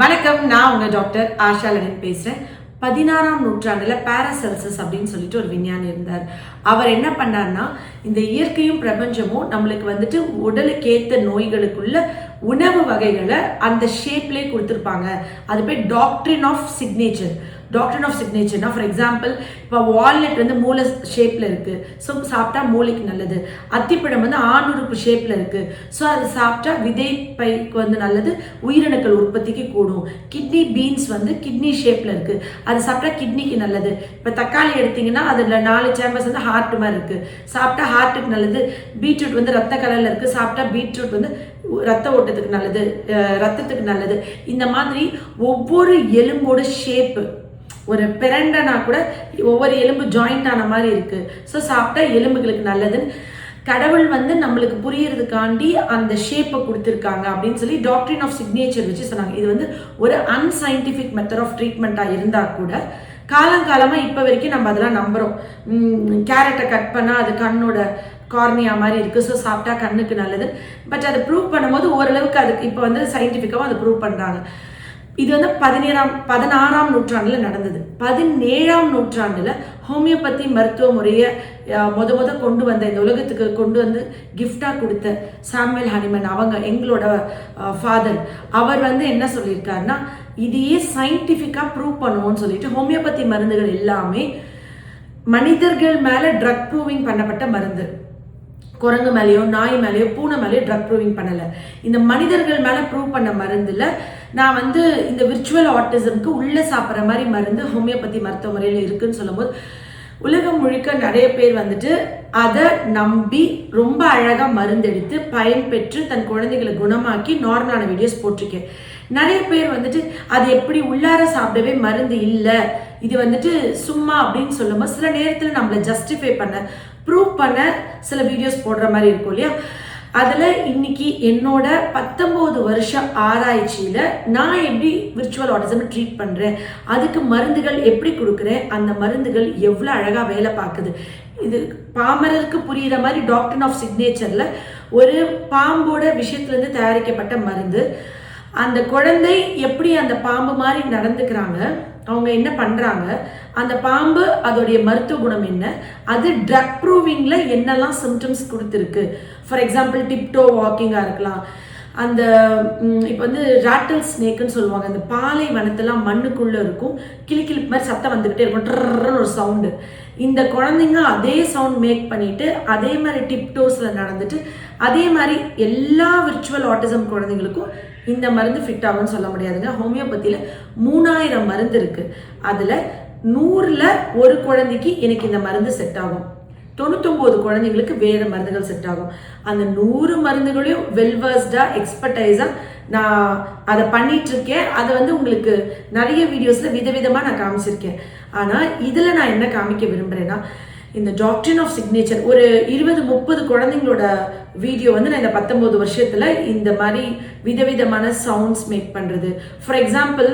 வணக்கம், நான் உங்க டாக்டர் ஆஷா லெனின் பேசுறேன். 16ஆம் நூற்றாண்டுல பாராசெல்சஸ் அப்படின்னு சொல்லிட்டு ஒரு விஞ்ஞானி இருந்தார். அவர் என்ன பண்ணார்னா, இந்த இயற்கையும் பிரபஞ்சமும் நம்மளுக்கு உடலுக்கு ஏத்த நோய்களுக்குள்ள உணவு வகைகளை அந்த ஷேப்லேயே கொடுத்துருப்பாங்க. அது பேர் doctrine of signature. Doctrine of சிக்னேச்சர்னா, ஃபார் எக்ஸாம்பிள், இப்போ வால்நட் மூளை ஷேப்பில் இருக்குது, ஸோ சாப்பிட்டா மூளைக்கு நல்லது. அத்திப்பழம் ஆணுறுப்பு ஷேப்பில் இருக்குது, ஸோ அது சாப்பிட்டா விதை பைக்கு நல்லது, உயிரணுக்கள் உற்பத்திக்கு கூடும். கிட்னி பீன்ஸ் கிட்னி ஷேப்பில் இருக்குது, அது சாப்பிட்டா கிட்னிக்கு நல்லது. இப்போ தக்காளி எடுத்திங்கன்னா அதில் 4 சேம்பர்ஸ் ஹார்ட் மாதிரி இருக்குது, சாப்பிட்டா ஹார்ட்டுக்கு நல்லது. பீட்ரூட் ரத்த கலரில் இருக்குது, சாப்பிட்டா பீட்ரூட் ரத்த ஓட்டத்துக்கு நல்லது, ரத்தத்துக்கு நல்லது. இந்த மாதிரி ஒவ்வொரு எலும்போட ஷேப்பு, ஒரு பிரண்டனா கூட ஒவ்வொரு எலும்பு ஜாயிண்ட் ஆன மாதிரி இருக்கு, ஸோ சாப்பிட்டா எலும்புகளுக்கு நல்லதுன்னு கடவுள் நம்மளுக்கு புரியறதுக்காண்டி அந்த ஷேப்பை கொடுத்துருக்காங்க அப்படின்னு சொல்லி டாக்ட்ரின் ஆஃப் சிக்னேச்சர் வச்சு சொன்னாங்க. இது ஒரு அன்சைன்டிஃபிக் மெத்தட் ஆஃப் ட்ரீட்மெண்ட்டாக இருந்தால் கூட காலங்காலமாக இப்போ வரைக்கும் நம்ம அதெல்லாம் நம்புகிறோம். கேரட்டை கட் பண்ணால் அது கண்ணோட கார்னியா மாதிரி இருக்குது, ஸோ சாப்பிட்டா கண்ணுக்கு நல்லது. பட் அதை ப்ரூவ் பண்ணும்போது ஓரளவுக்கு அதுக்கு இப்போ சயின்டிஃபிக்காகவும் அதை ப்ரூவ் பண்ணுறாங்க. இது 16ஆம் நூற்றாண்டில் நடந்தது. 17ஆம் நூற்றாண்டில் ஹோமியோபதி மருத்துவ முறையை முத கொண்டு வந்த, இந்த உலகத்துக்கு கொண்டு கிஃப்டாக கொடுத்த சாமுவேல் ஹனிமன், அவங்க எங்களோட ஃபாதர், அவர் என்ன சொல்லியிருக்காருன்னா, இதையே சயின்டிஃபிக்காக ப்ரூவ் பண்ணுவோம்னு சொல்லிட்டு ஹோமியோபதி மருந்துகள் எல்லாமே மனிதர்கள் மேலே ட்ரக் ப்ரூவிங் பண்ணப்பட்ட மருந்து. குரங்கு மேலேயோ நாய் மேலேயோ பூனை மேலேயோ ட்ரக் ப்ரூவிங் பண்ணலை. இந்த மனிதர்கள் மேலே ப்ரூவ் பண்ண மருந்தில் நான் இந்த விர்ச்சுவல் ஆட்டிசம்க்கு உள்ளே சாப்பிட்ற மாதிரி மருந்து ஹோமியோபதி மருத்துவ முறையில் இருக்குன்னு சொல்லும்போது உலகம் முழுக்க நிறைய பேர் அதை நம்பி ரொம்ப அழகாக மருந்தெடுத்து பயன்பெற்று தன் குழந்தைகளை குணமாக்கி நார்மலான வீடியோஸ் போட்டிருக்கேன். நிறைய பேர் அது எப்படி உள்ளார சாப்பிடவே மருந்து இல்லை, இது சும்மா அப்படின்னு சொல்லும்போது சில நேரத்தில் நம்மளை ஜஸ்டிஃபை பண்ண ப்ரூவ் பண்ண சில வீடியோஸ் போடுற மாதிரி இருக்கும் இல்லையா. அதில் இன்னைக்கு என்னோட 19 வருஷம் ஆராய்ச்சியில் நான் எப்படி விர்ச்சுவல் ஆட்டிசம் ட்ரீட் பண்ணுறேன், அதுக்கு மருந்துகள் எப்படி கொடுக்குறேன், அந்த மருந்துகள் எவ்வளோ அழகாக வேலை பார்க்குது. இது பாமரருக்கு புரிகிற மாதிரி டாக்ட்ரின் ஆஃப் சிக்னேச்சரில் ஒரு பாம்போட விஷயத்துலேருந்து தயாரிக்கப்பட்ட மருந்து. அந்த குழந்தை எப்படி அந்த பாம்பு மாதிரி நடந்துக்கிறாங்க, அவங்க என்ன பண்ணுறாங்க, அந்த பாம்பு அதோடைய மருத்துவ குணம் என்ன, அது ட்ரக் ப்ரூவிங்கில் என்னெல்லாம் சிம்டம்ஸ் கொடுத்துருக்கு. ஃபார் எக்ஸாம்பிள், டிப்டோ வாக்கிங்காக இருக்கலாம். அந்த இப்போ ராட்டில் ஸ்னேக்குன்னு சொல்லுவாங்க, அந்த பாலை வனத்தெல்லாம் மண்ணுக்குள்ளே இருக்கும், கிளிப்பு மாதிரி சத்தம் வந்துக்கிட்டே இருக்கும், ட்ரன்னு ஒரு சவுண்டு. இந்த குழந்தைங்க அதே சவுண்ட் மேக் பண்ணிட்டு அதே மாதிரி டிப்டோஸில் நடந்துட்டு அதே மாதிரி எல்லா விர்ச்சுவல் ஆட்டிசம் குழந்தைங்களுக்கும் இந்த மருந்து ஃபிட் ஆகும்னு சொல்ல முடியாதுங்க. ஹோமியோபதியில் 3000 மருந்து இருக்குது. அதில் 100ல் ஒரு குழந்தைக்கு எனக்கு இந்த மருந்து செட் ஆகும், 99 குழந்தைங்களுக்கு வேறு மருந்துகள் செட் ஆகும். அந்த 100 மருந்துகளையும் வெல்வர்ஸ்டாக எக்ஸ்பர்டைஸாக நான் அதை பண்ணிகிட்ருக்கேன். அதை உங்களுக்கு நிறைய வீடியோஸில் விதவிதமாக நான் காமிச்சிருக்கேன். ஆனால் இதில் நான் என்ன காமிக்க விரும்புகிறேன்னா, இந்த டாக்ட்ரின் ஆஃப் சிக்னேச்சர் ஒரு 20-30 குழந்தைங்களோட வீடியோ நான் இந்த 19 வருஷத்தில் இந்த மாதிரி விதவிதமான சவுண்ட்ஸ் மேக் பண்ணுறது. ஃபார் எக்ஸாம்பிள்,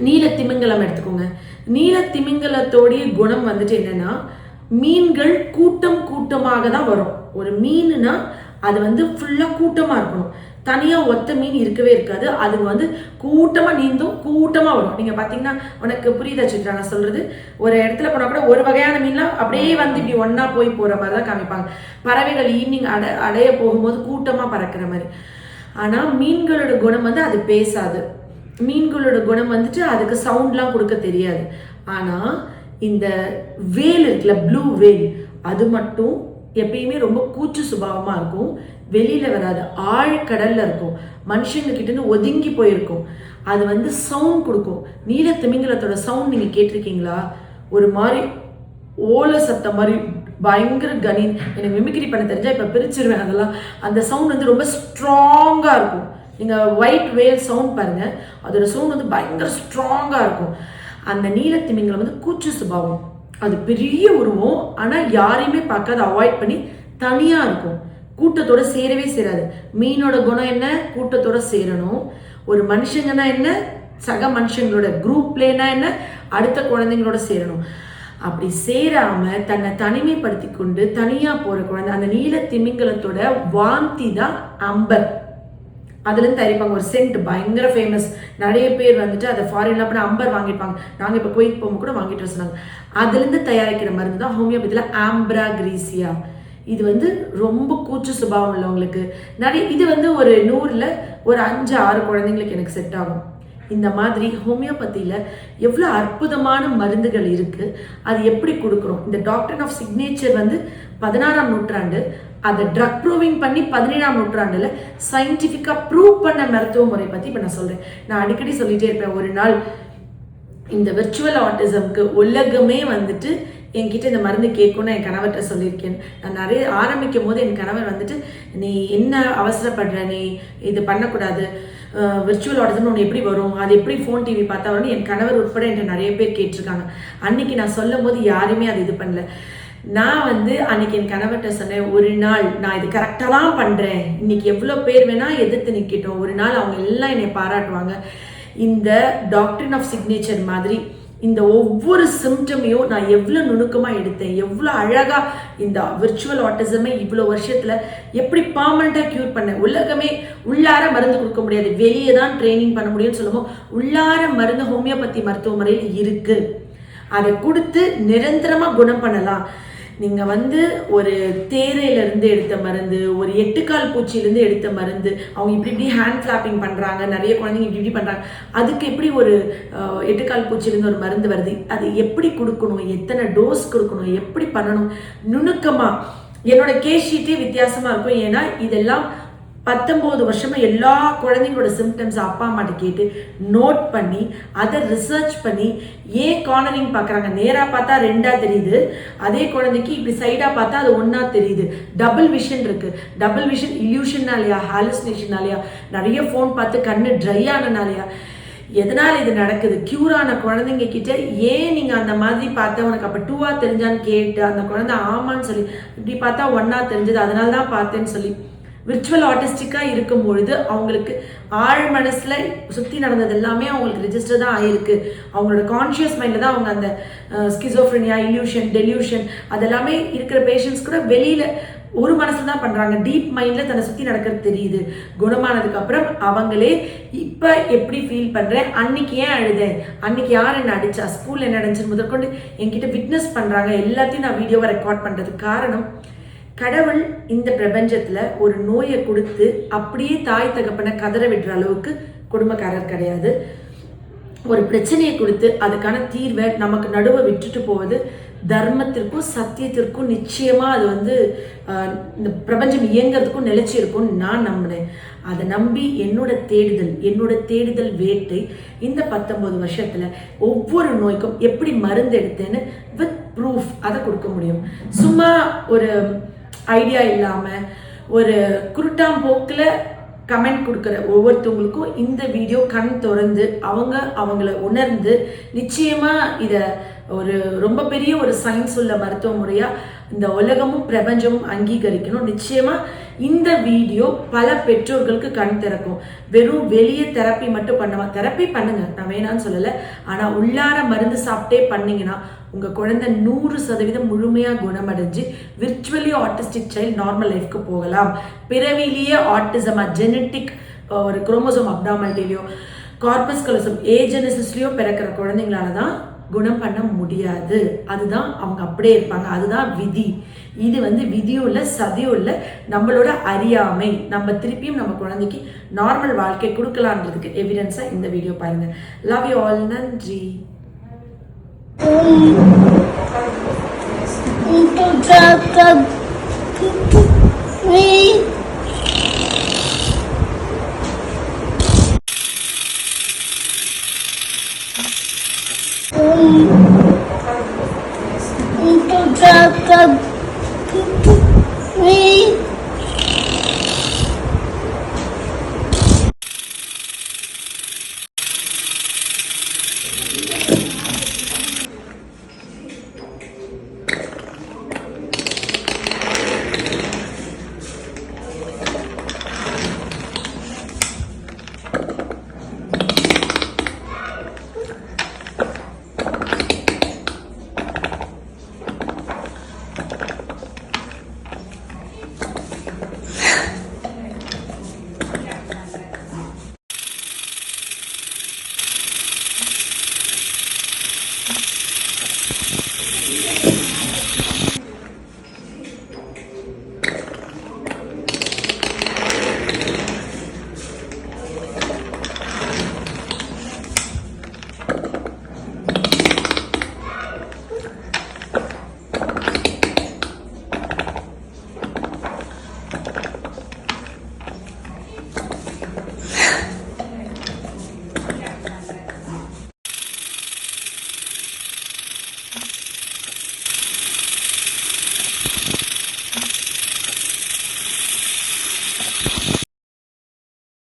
நீல திமிங்கலம் எடுத்துக்கோங்க. நீல திமிங்கலத்தோடைய குணம் என்னென்னா, மீன்கள் கூட்டமாக தான் வரும். ஒரு மீனுனா அது ஃபுல்லாக கூட்டமாக இருக்கணும், தனியாக ஒத்த மீன் இருக்கவே இருக்காது. அது கூட்டமாக நீந்தும், கூட்டமாக வரும். நீங்கள் பார்த்தீங்கன்னா உனக்கு புரியுதா சித்ரா நான் சொல்கிறது? ஒரு இடத்துல போனால் கூட ஒரு வகையான மீன்லாம் அப்படியே இப்படி ஒன்றா போகிற மாதிரி தான் காமிப்பாங்க. பறவைகள் ஈவினிங் அடைய போகும்போது கூட்டமாக பறக்கிற மாதிரி. ஆனால் மீன்களோட குணம் அது பேசாது. மீன்களோட குணம் அதுக்கு சவுண்ட்லாம் கொடுக்க தெரியாது. ஆனால் இந்த வேல் இருக்குல்ல, ப்ளூ வேல், அது மட்டும் எப்பயுமே ரொம்ப கூச்சு சுபாவமாக இருக்கும், வெளியில் வராது, ஆழ்கடலில் இருக்கும், மனுஷங்க கிட்டேருந்து ஒதுங்கி போயிருக்கும். அது சவுண்ட் கொடுக்கும். நீல திமிங்கலத்தோட சவுண்ட் நீங்கள் கேட்டிருக்கீங்களா? ஒரு மாதிரி ஓலை சத்தம் மாதிரி பயங்கர கணீன். எனக்கு மிமிக்ரி பண்ண தெரிஞ்சால் இப்போ பிரிச்சிருவேன் அதெல்லாம். அந்த சவுண்ட் ரொம்ப ஸ்ட்ராங்காக இருக்கும். நீங்கள் ஒயிட் வேல் சவுண்ட் பாருங்கள், அதோட சவுண்ட் பயங்கர ஸ்ட்ராங்காக இருக்கும். அந்த நீல திமிங்கலம் கூச்சு சுபாவம், அது பெரிய உருவம், ஆனால் யாரையுமே பார்க்காத அவாய்ட் பண்ணி தனியாக இருக்கும், கூட்டத்தோட சேரவே சேராது. மீனோட குணம் என்ன? கூட்டத்தோட சேரணும். ஒரு மனுஷங்கன்னா என்ன? சக மனுஷங்களோட குரூப்லேனா என்ன? அடுத்த குழந்தைங்களோட சேரணும். அப்படி சேராம தன்னை தனிமைப்படுத்தி கொண்டு தனியாக போகிற குழந்தை, அந்த நீல திமிங்கலத்தோட வாந்தி தான் அம்பர். அதுலேருந்து தயாரிப்பாங்க. ஒரு சென்ட் பயங்கர ஃபேமஸ். நிறைய பேர் வந்துட்டு அதை ஃபாரின்ல போனால் அம்பர் வாங்கியிருப்பாங்க. நாங்கள் இப்போ குவைத் போகும்போது கூட வாங்கிட்டு சொன்னாங்க. அதுலேருந்து தயாரிக்கிற மருந்து தான் ஹோமியோபதியில் ஆம்ப்ராக்ரீசியா. இது வந்து ரொம்ப கூச்சு சுபாவம் உள்ளவங்களுக்கு நிறைய, இது வந்து ஒரு 100ல் ஒரு 5-6 குழந்தைங்களுக்கு எனக்கு செட் ஆகும். இந்த மாதிரி ஹோமியோபதியில் எவ்வளோ அற்புதமான மருந்துகள் இருக்குது, அது எப்படி கொடுக்குறோம். இந்த டாக்டர் ஆஃப் சிக்னேச்சர் வந்து 16ஆம் நூற்றாண்டு, அதை ட்ரக் ப்ரூவிங் பண்ணி 17ஆம் நூற்றாண்டில் சயின்டிஃபிக்காக ப்ரூவ் பண்ண மருத்துவ முறை பற்றி இப்போ நான் சொல்கிறேன். நான் அடிக்கடி சொல்லிகிட்டே இருப்பேன். ஒரு நாள் இந்த விர்ச்சுவல் ஆட்டிசம்க்கு உலகமே வந்துட்டு என்கிட்ட இந்த மருந்து கேட்கும்னு என் கணவர்கிட்ட சொல்லியிருக்கேன். நான் நிறைய ஆரம்பிக்கும் போது என் கணவர் வந்துட்டு, நீ என்ன அவசரப்படுற, நீ இது பண்ணக்கூடாது, விர்ச்சுவல் ஆட்டிசம் ஒன்று எப்படி வரும், அது எப்படி ஃபோன் டிவி பார்த்தா வரும்னு என் கணவர் உட்பட என்கிட்ட நிறைய பேர் கேட்டிருக்காங்க. அன்னைக்கு நான் சொல்லும் போது யாருமே அது இது பண்ணல. நான் வந்து அன்னைக்கு என் கணவர்கிட்ட சொன்னேன், ஒரு நாள் நான் இது கரெக்டாக தான் பண்ணுறேன், இன்னைக்கு எவ்வளோ பேர் வேணால் எதிர்த்து நிற்கட்டும், ஒரு நாள் அவங்க எல்லாம் என்னை பாராட்டுவாங்க. இந்த டாக்டர் ஆஃப் சிக்னேச்சர் மாதிரி இந்த ஒவ்வொரு சிம்டமையும் நான் எவ்வளோ நுணுக்கமாக எடுத்தேன், எவ்வளோ அழகாக இந்த விர்ச்சுவல் ஆட்டிசமை இவ்வளோ வருஷத்தில் எப்படி பர்மனெண்ட்டாக க்யூர் பண்ணேன். உலகமே உள்ளார மருந்து கொடுக்க முடியாது, வெளியே தான் ட்ரைனிங் பண்ண முடியும்னு சொல்லும்போது உள்ளார மருந்து ஹோமியோபதி மருத்துவ முறையில் இருக்குது. அதை கொடுத்து நிரந்தரமாக குணம் பண்ணலாம். நீங்கள் வந்து ஒரு தேரையிலேருந்து எடுத்த மருந்து, ஒரு 8 கால் பூச்சியிலேருந்து எடுத்த மருந்து, அவங்க இப்படி ஹேண்ட் ஃப்ளாப்பிங் பண்ணுறாங்க, நிறைய குழந்தைங்க இப்படி பண்ணுறாங்க, அதுக்கு எப்படி ஒரு 8 கால் பூச்சியிலேருந்து ஒரு மருந்து வருது, அது எப்படி கொடுக்கணும், எத்தனை டோஸ் கொடுக்கணும், எப்படி பண்ணணும், நுணுக்கமாக. என்னோட கேஸ் ஷீட்டே வித்தியாசமாக இருக்கும். ஏன்னா இதெல்லாம் 19 வருஷமா எல்லா குழந்தைங்களோட சிம்டம்ஸ் அப்பா அம்மாட்ட கேட்டு நோட் பண்ணி அதை ரிசர்ச் பண்ணி, ஏன் கார்னரிங் பார்க்குறாங்க, நேராக பார்த்தா 2ஆ தெரியுது, அதே குழந்தைக்கு இப்படி சைடாக பார்த்தா அது 1ஆ தெரியுது. டபுள் விஷன் இருக்குது. டபுள் விஷன் இல்யூஷன்னாலையா, ஹாலுசினேஷனாலையா, நிறைய ஃபோன் பார்த்து கண்ணு ட்ரை ஆனனாலையா, எதனால் இது நடக்குது, க்யூரான குழந்தைங்க கிட்ட ஏன் நீங்கள் அந்த மாதிரி பார்த்தா உனக்கு அப்போ 2ஆ தெரிஞ்சான்னு கேட்டு அந்த குழந்தை ஆமான்னு சொல்லி, இப்படி பார்த்தா 1ஆ தெரிஞ்சது அதனால தான் பார்த்தேன்னு சொல்லி, விர்ச்சுவல் ஆட்டிஸ்டிக்காக இருக்கும் பொழுது அவங்களுக்கு ஆழ் மனசில் சுற்றி நடந்தது எல்லாமே அவங்களுக்கு ரெஜிஸ்டர் தான் ஆகிருக்கு. அவங்களோட கான்ஷியஸ் மைண்டில் தான் அவங்க அந்த ஸ்கிசோஃப்ரெனியா, இல்யூஷன், டெல்யூஷன் அதெல்லாமே இருக்கிற பேஷண்ட்ஸ் கூட வெளியில் ஒரு மனசில் தான் பண்ணுறாங்க. டீப் மைண்டில் தன்னை சுற்றி நடக்கிறது தெரியுது. குணமானதுக்கப்புறம் அவங்களே இப்போ எப்படி ஃபீல் பண்ணுறேன், அன்னைக்கு ஏன் அழுதேன், அன்னைக்கு யார் என்ன அடித்தா, ஸ்கூலில் என்ன நடந்துச்சுன்னு முதற்கொண்டு என்கிட்ட விட்னஸ் பண்ணுறாங்க. எல்லாத்தையும் நான் வீடியோவை ரெக்கார்ட் பண்ணுறதுக்கு காரணம், கடவுள் இந்த பிரபஞ்சத்தில் ஒரு நோயை கொடுத்து அப்படியே தாய் தகப்பனை கதற விடுற அளவுக்கு குடும்பக்காரர் கிடையாது. ஒரு பிரச்சனையை கொடுத்து அதுக்கான தீர்வை நமக்கு நடுவை விட்டுட்டு போவது தர்மத்திற்கும் சத்தியத்திற்கும் நிச்சயமாக அது வந்து இந்த பிரபஞ்சம் இயங்கிறதுக்கும் நிலைச்சி இருக்கும்னு நான் நம்பினேன். அதை நம்பி என்னோட தேடுதல் வேட்டை இந்த 19 வருஷத்தில் ஒவ்வொரு நோய்க்கும் எப்படி மருந்து எடுத்தேன்னு வித் ப்ரூஃப் அதை கொடுக்க முடியும். சும்மா ஒரு ஐடியா இல்லாமல் ஒரு குருட்டாம்போக்கில் கமெண்ட் கொடுக்குற ஒவ்வொருத்தவங்களுக்கும் இந்த வீடியோ கண் திறந்து அவங்கள உணர்ந்து நிச்சயமாக இதை ஒரு ரொம்ப பெரிய ஒரு சயின்ஸ் உள்ள மருத்துவ முறையாக இந்த உலகமும் பிரபஞ்சமும் அங்கீகரிக்கணும். நிச்சயமாக இந்த வீடியோ பல பெற்றோர்களுக்கு கண் திறக்கும். வெறும் வெளியே தெரப்பி மட்டும் பண்ணுவாங்க, தெரப்பி பண்ணுங்க, நான் வேணான்னு சொல்லலை, ஆனால் உள்ளார மருந்து சாப்பிட்டே பண்ணிங்கன்னா உங்கள் குழந்தை 100% முழுமையாக குணமடைஞ்சு விர்ச்சுவலி ஆட்டிஸ்டிக் சைல்டு நார்மல் லைஃப்க்கு போகலாம். பிறவிலேயே ஆட்டிசமா ஜெனட்டிக் ஒரு குரோமோசோம் அப்டாமல்ட்டிலையோ கார்பஸ் கலோசம் ஏஜெனசிஸ்லையோ பிறக்கிற குழந்தைங்களால தான் குணம் பண்ண முடியாது. அதுதான் அவங்க அப்படியே இருப்பாங்க. அதுதான் விதி. இது வந்து விதியும் இல்லை சதியும் இல்லை, நம்மளோட அறியாமை. நம்ம திருப்பியும் நம்ம குழந்தைக்கு நார்மல் வாழ்க்கை கொடுக்கலான்றதுக்கு எவிடன்ஸாக இந்த வீடியோ பாருங்க. Love you all. நன்றி. Untuk